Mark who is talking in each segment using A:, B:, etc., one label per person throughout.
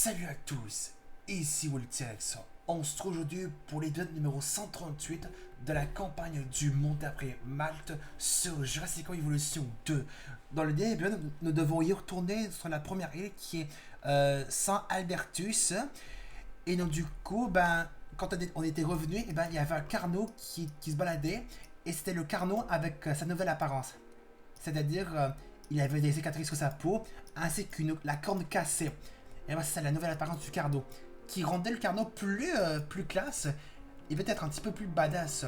A: Salut à tous, ici Woltex. On se trouve aujourd'hui pour l'épisode numéro 138 de la campagne du monde après Malte sur Jurassic World Evolution 2. Dans le dernier épisode, nous devons y retourner sur la première île qui est Saint Albertus. Et donc du coup, quand on était revenu, il y avait un Carnot qui se baladait. Et c'était le Carnot avec sa nouvelle apparence. C'est-à-dire, il avait des cicatrices sur sa peau, ainsi que la corne cassée. Et c'est ça la nouvelle apparence du Carnot, qui rendait le Carnot plus classe et peut-être un petit peu plus badass,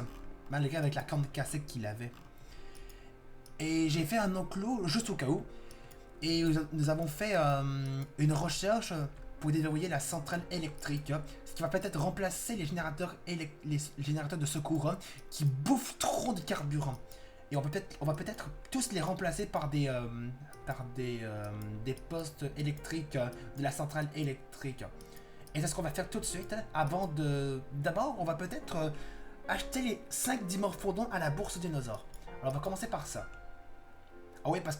A: malgré avec la corne cassée qu'il avait. Et j'ai fait un enclos juste au cas où, et nous avons fait une recherche pour déverrouiller la centrale électrique, ce qui va peut-être remplacer les générateurs de secours qui bouffent trop de carburant. Et on va peut-être tous les remplacer par des postes électriques de la centrale électrique. Et c'est ce qu'on va faire tout de suite. D'abord, on va peut-être acheter les 5 dimorphodons à la bourse dinosaure. Alors, on va commencer par ça. Ah oui, parce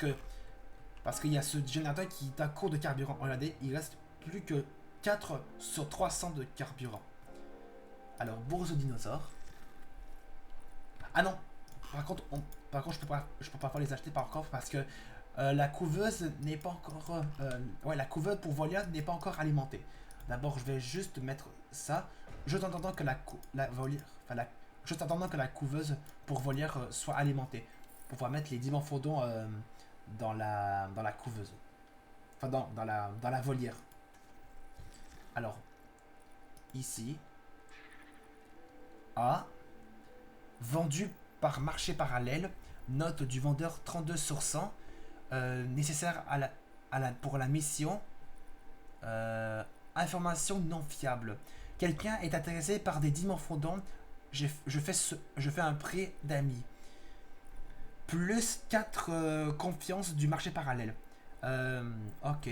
A: qu'il y a ce générateur qui est à court de carburant. Regardez, il reste plus que 4 sur 300 de carburant. Alors, bourse de dinosaure. Ah non! Par contre, je peux pas les acheter par contre parce que la couveuse n'est pas encore. La couveuse pour volière n'est pas encore alimentée. D'abord, je vais juste mettre ça, juste en attendant que juste en attendant que la couveuse pour volière soit alimentée, pour pouvoir mettre les dimorphodons dans la couveuse. Enfin, dans la volière. Alors, ici. A. Vendu par marché parallèle, note du vendeur 32 sur 100, nécessaire pour la mission, information non fiable. Quelqu'un est intéressé par des dimorphodons, je fais un prix d'amis. Plus 4 confiance du marché parallèle. Ok.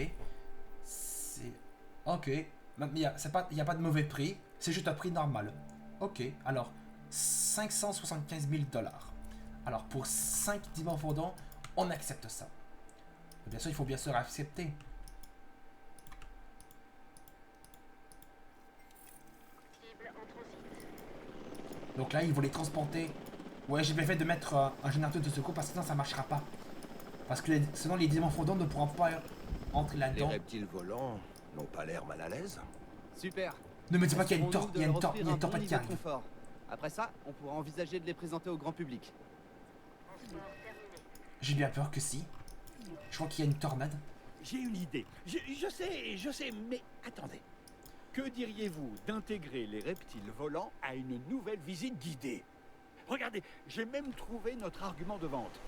A: Ok. Il n'y a pas de mauvais prix, c'est juste un prix normal. Ok, alors 575 000 $. Alors pour 5 dimorphodons, on accepte ça. Bien sûr, il faut bien sûr accepter. Donc là, ils vont les transporter. Ouais, j'ai bien fait de mettre un générateur de secours parce que sinon ça marchera pas. Parce que sinon les dimorphodons ne pourront pas entrer
B: Les
A: là-dedans.
B: reptiles volants n'ont pas l'air mal à l'aise.
C: Super.
A: Ne me dis pas qu'il y a une
C: Assurons-nous de leur offrir un bon
A: torpette qui
C: niveau de
A: arrive.
C: confort. Après ça, on pourra envisager de les présenter au grand public.
A: J'ai bien peur que si. Je crois qu'il y a une tornade.
D: J'ai une idée. Je sais, mais attendez. Que diriez-vous d'intégrer les reptiles volants à une nouvelle visite guidée? Regardez, j'ai même trouvé notre argument de vente.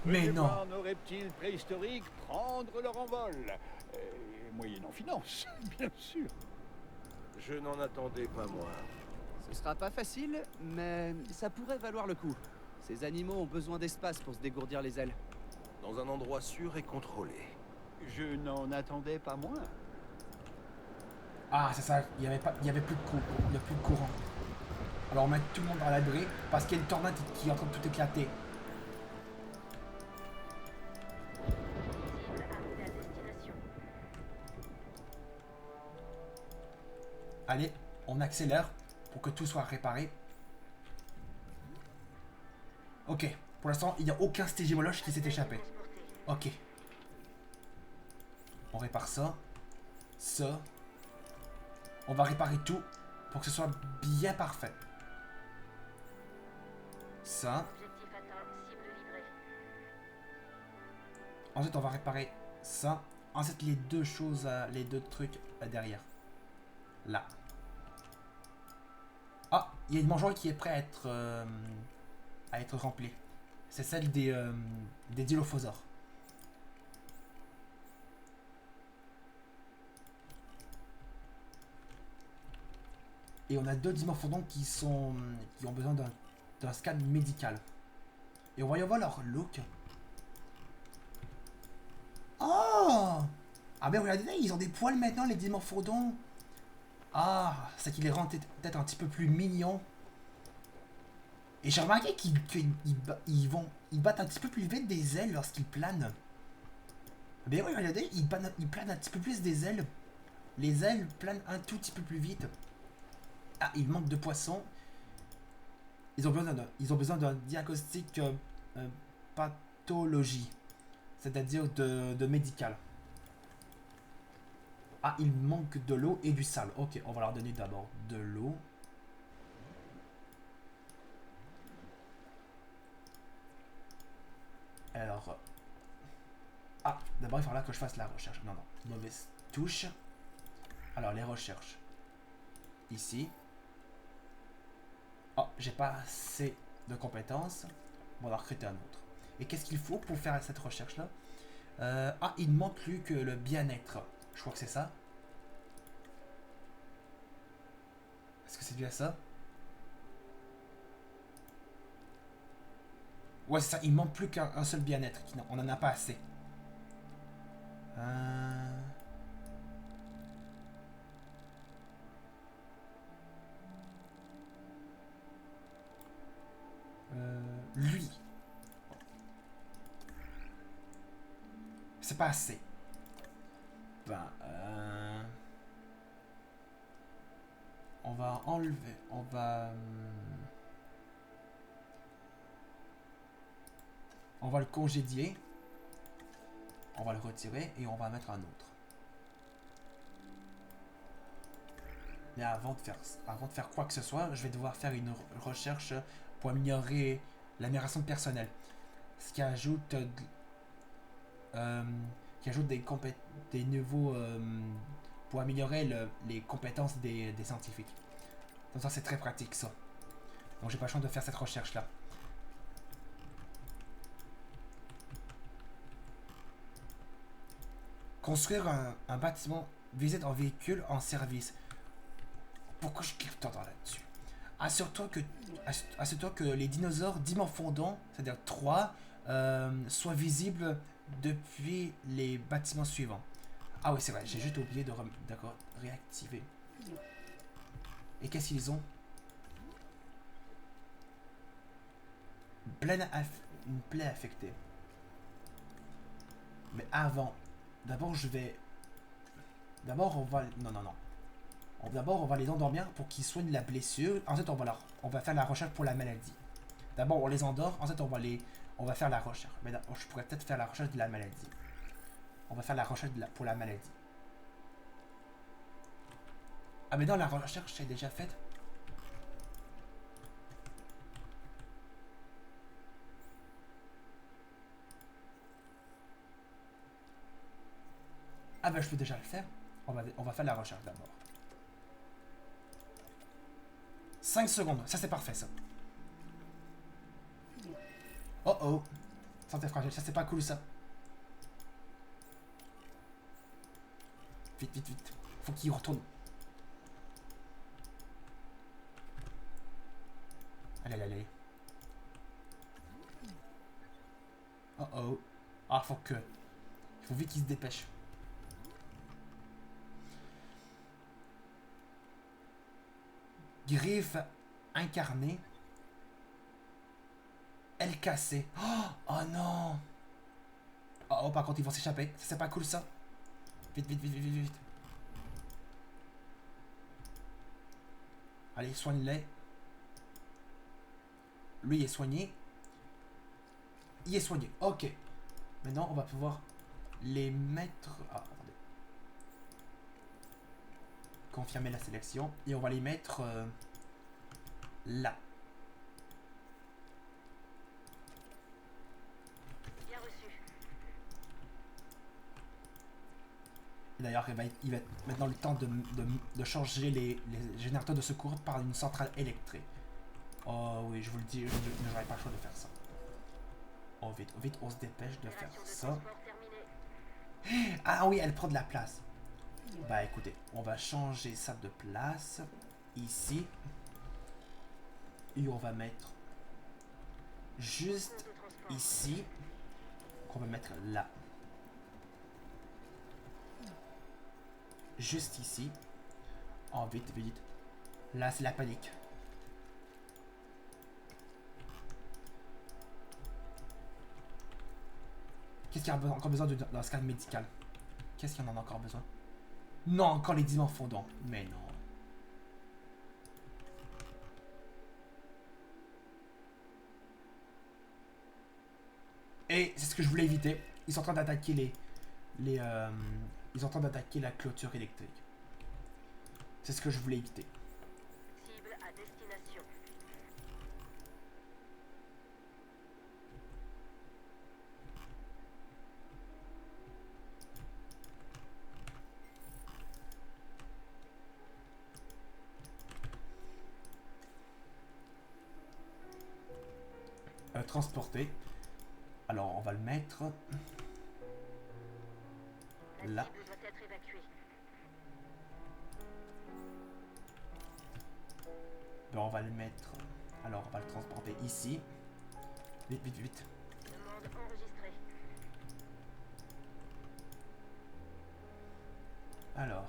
A: Mais
D: Venez
A: non.
D: voir nos reptiles préhistoriques prendre leur envol. Moyennant finance, bien sûr.
B: Je n'en attendais pas moins.
C: Ce sera pas facile, mais ça pourrait valoir le coup. Ces animaux ont besoin d'espace pour se dégourdir les ailes.
B: Dans un endroit sûr et contrôlé.
D: Je n'en attendais pas moins.
A: Ah, c'est ça, il y avait plus de courant. Alors on met tout le monde à l'abri parce qu'il y a une tornade qui est en train de tout éclater. Allez, on accélère pour que tout soit réparé. Ok, pour l'instant, il n'y a aucun stégimologe qui s'est échappé. Ok. On répare ça. Ça. On va réparer tout pour que ce soit bien parfait. Ça. Ensuite, on va réparer ça. Ensuite, les deux trucs derrière. Là. Ah, il y a une mangeoire qui est prête à être remplie. C'est celle des dilophosaures. Et on a 2 dimorphodons qui ont besoin d'un scan médical. Et on va y voir leur look. Oh! Ah ben regardez, ils ont des poils maintenant, les dimorphodons. Ah, c'est qui les rend peut-être un petit peu plus mignons. Et j'ai remarqué qu'ils battent un petit peu plus vite des ailes lorsqu'ils planent. Ben oui, regardez, ils planent un petit peu plus des ailes. Les ailes planent un tout petit peu plus vite. Ah, il manque de poissons. Ils ont besoin d'un diagnostic pathologie. C'est-à-dire de médical. Ah, il manque de l'eau et du sale. Ok, on va leur donner d'abord de l'eau. Alors... Ah, d'abord il faudra que je fasse la recherche. Non, non, mauvaise touche. Alors, les recherches. Ici. Oh, j'ai pas assez de compétences. On va en recruter un autre. Et qu'est-ce qu'il faut pour faire cette recherche-là? Ah, il ne manque plus que le bien-être. Je crois que c'est ça. Est-ce que c'est bien ça? Ouais, c'est ça. Il manque plus qu'un seul bien-être. On n'en a pas assez. Lui. C'est pas assez. Ben, on va enlever. On va le congédier. On va le retirer et on va mettre un autre. Mais avant de faire quoi que ce soit, je vais devoir faire une recherche pour améliorer l'amélioration personnelle. Ce qui ajoute des niveaux pour améliorer les compétences des scientifiques. Donc ça c'est très pratique ça. Donc j'ai pas le choix de faire cette recherche là. Construire un bâtiment, visite un véhicule en service. Pourquoi je clique tant là-dessus? Assure-toi que les dinosaures dimorphodons, c'est-à-dire 3, soient visibles depuis les bâtiments suivants. Ah oui, c'est vrai, j'ai juste oublié de réactiver. Et qu'est-ce qu'ils ont? Une plaie affectée. Mais avant, d'abord je vais... D'abord on va... Non, non, non. D'abord, on va les endormir pour qu'ils soignent la blessure. Ensuite, on va faire la recherche pour la maladie. D'abord, on les endort. Ensuite, on va faire la recherche. Mais je pourrais peut-être faire la recherche de la maladie. On va faire la recherche pour la maladie. Ah, mais non, la recherche est déjà faite. Ah, ben, je peux déjà le faire. On va faire la recherche d'abord. 5 secondes, ça c'est parfait ça. Oh oh. Santé fragile, ça c'est pas cool ça. Vite, vite, vite. Faut qu'il retourne. Allez, allez, allez. Oh oh. Ah, faut vite qu'il se dépêche. Griffe incarnée. Elle cassée. Oh, oh non. Oh, oh, par contre, ils vont s'échapper. C'est pas cool ça. Vite, vite, vite, vite, vite, vite. Allez, soigne-les. Lui, il est soigné. Il est soigné. Ok. Maintenant, on va pouvoir les mettre... Ah, attendez. Confirmer la sélection. Et on va les mettre là.
E: Bien reçu.
A: D'ailleurs, il va être maintenant le temps de changer les générateurs de secours par une centrale électrique. Oh oui, je vous le dis, je n'aurai pas le choix de faire ça. Oh vite, vite, on se dépêche de faire ça. Ah oui, elle prend de la place. Bah écoutez, on va changer ça de place. Ici. Et on va mettre juste ici. On va mettre là. Juste ici. Oh vite, vite. Là, c'est la panique. Qu'est-ce qu'il y a encore besoin d'un scan médical? Qu'est-ce qu'il y en a encore besoin? Non, encore les diamants fondants. Mais non. Et c'est ce que je voulais éviter. Ils sont en train d'attaquer ils sont en train d'attaquer la clôture électrique. C'est ce que je voulais éviter.
E: Cible à destination.
A: Transporter. Alors, on va le mettre
E: La
A: là.
E: cible doit être évacuée.
A: Ben, on va le mettre. Alors, on va le transporter ici. Vite, vite, vite.
E: Demande enregistrée.
A: Alors.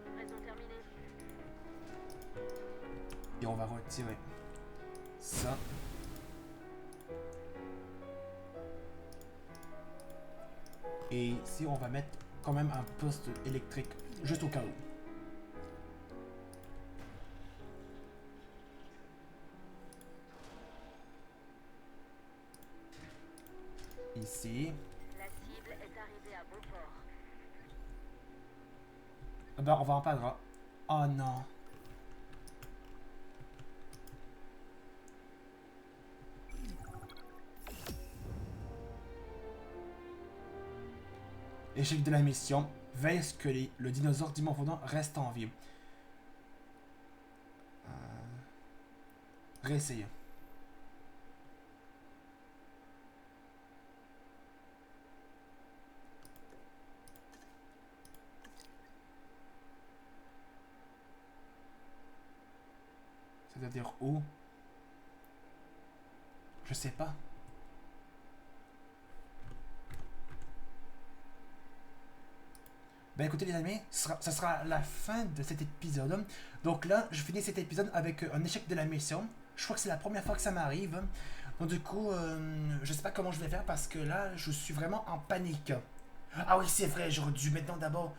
E: Livraison terminée.
A: Et on va retirer ça. Et ici, on va mettre quand même un poste électrique, juste au cas où. Ici.
E: La cible est arrivée à bon port.
A: Ben, on va en perdre. Oh non. Échec de la mission. Veille à ce que le dinosaure diamant fondant reste en vie. Réessayer. C'est-à-dire où? Je sais pas. Ben écoutez les amis, ça sera la fin de cet épisode. Donc là, je finis cet épisode avec un échec de la mission. Je crois que c'est la première fois que ça m'arrive. Donc du coup, je sais pas comment je vais faire parce que là, je suis vraiment en panique. Ah oui, c'est vrai, j'aurais dû maintenant d'abord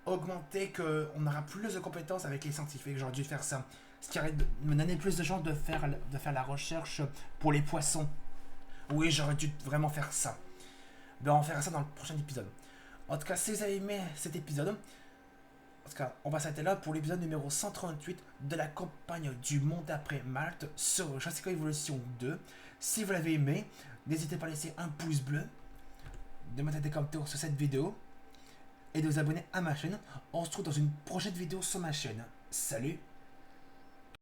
A: augmenter qu'on aura plus de compétences avec les scientifiques. J'aurais dû faire ça. Ce qui aurait me donné plus de chances de faire la recherche pour les poissons. Oui, j'aurais dû vraiment faire ça. Ben on fera ça dans le prochain épisode. En tout cas, si vous avez aimé cet épisode, en tout cas, on va s'arrêter là pour l'épisode numéro 138 de la campagne du monde après Malte sur Jurassic Evolution 2. Si vous l'avez aimé, n'hésitez pas à laisser un pouce bleu, de mettre des commentaires sur cette vidéo et de vous abonner à ma chaîne. On se retrouve dans une prochaine vidéo sur ma chaîne. Salut!